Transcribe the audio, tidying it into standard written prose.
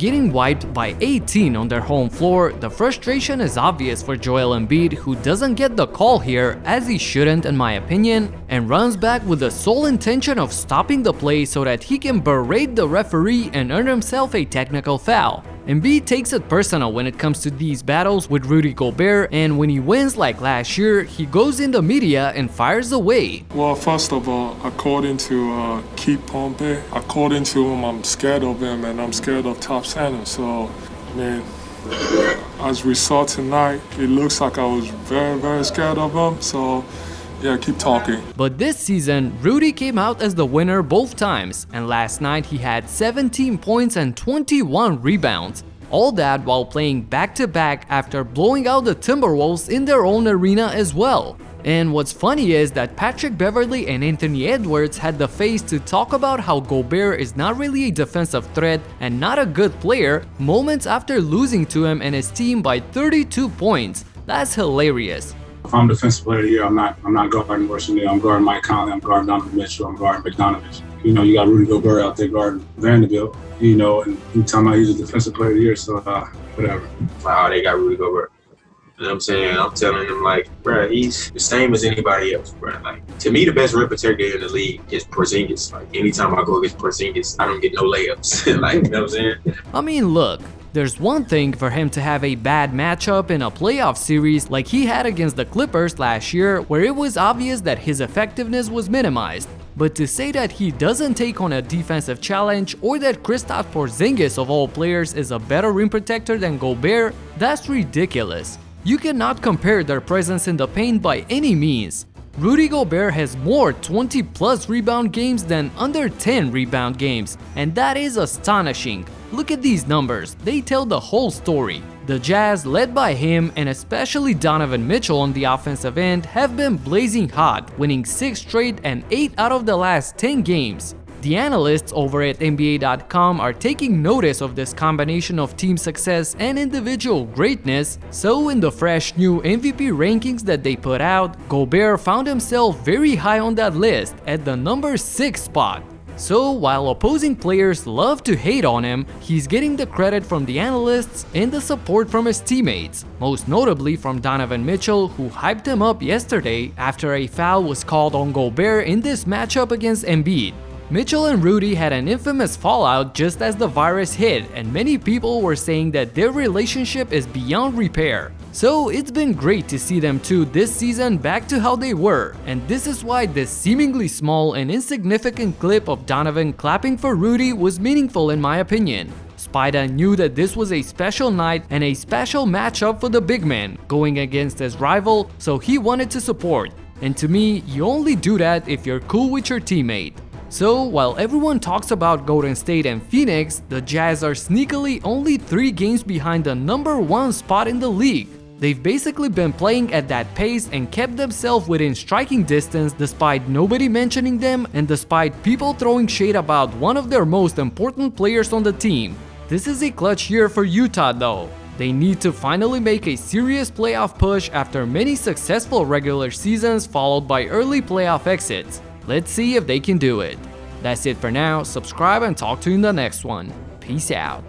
getting wiped by 18 on their home floor, the frustration is obvious for Joel Embiid, who doesn't get the call here, as he shouldn't in my opinion, and runs back with the sole intention of stopping the play so that he can berate the referee and earn himself a technical foul. Embiid takes it personal when it comes to these battles with Rudy Gobert, and when he wins like last year, he goes in the media and fires away. Well, first of all, according to Keith Pompey, according to him, I'm scared of him and I'm scared of top center. So, I mean, as we saw tonight, it looks like I was very, very scared of him. So, yeah, keep talking. But this season, Rudy came out as the winner both times, and last night he had 17 points and 21 rebounds. All that while playing back-to-back after blowing out the Timberwolves in their own arena as well. And what's funny is that Patrick Beverley and Anthony Edwards had the face to talk about how Gobert is not really a defensive threat and not a good player moments after losing to him and his team by 32 points. That's hilarious. If I'm defensive player of the year, I'm not guarding Washington. I'm guarding Mike Conley. I'm guarding Donovan Mitchell. I'm guarding Bogdanovich. You know, you got Rudy Gobert out there guarding Vanderbilt. You know, and you talking about he's a defensive player of the year, so whatever. Wow, they got Rudy Gobert. You know what I'm saying? I'm telling them, like, bro, he's the same as anybody else, bro. Like, to me, the best rim protector in the league is Porzingis. Like, anytime I go against Porzingis, I don't get no layups. Like, you know what I'm saying? I mean, look. There's one thing for him to have a bad matchup in a playoff series like he had against the Clippers last year, where it was obvious that his effectiveness was minimized. But to say that he doesn't take on a defensive challenge, or that Kristaps Porzingis of all players is a better rim protector than Gobert, that's ridiculous. You cannot compare their presence in the paint by any means. Rudy Gobert has more 20-plus rebound games than under 10 rebound games, and that is astonishing. Look at these numbers, they tell the whole story. The Jazz, led by him and especially Donovan Mitchell on the offensive end, have been blazing hot, winning 6 straight and 8 out of the last 10 games. The analysts over at NBA.com are taking notice of this combination of team success and individual greatness, so in the fresh new MVP rankings that they put out, Gobert found himself very high on that list at the number 6 spot. So while opposing players love to hate on him, he's getting the credit from the analysts and the support from his teammates, most notably from Donovan Mitchell, who hyped him up yesterday after a foul was called on Gobert in this matchup against Embiid. Mitchell and Rudy had an infamous fallout just as the virus hit, and many people were saying that their relationship is beyond repair. So it's been great to see them two this season back to how they were, and this is why this seemingly small and insignificant clip of Donovan clapping for Rudy was meaningful in my opinion. Spida knew that this was a special night and a special matchup for the big man, going against his rival, so he wanted to support. And to me, you only do that if you're cool with your teammate. So, while everyone talks about Golden State and Phoenix, the Jazz are sneakily only 3 games behind the number 1 spot in the league. They've basically been playing at that pace and kept themselves within striking distance despite nobody mentioning them and despite people throwing shade about one of their most important players on the team. This is a clutch year for Utah though. They need to finally make a serious playoff push after many successful regular seasons followed by early playoff exits. Let's see if they can do it. That's it for now, subscribe and talk to you in the next one. Peace out.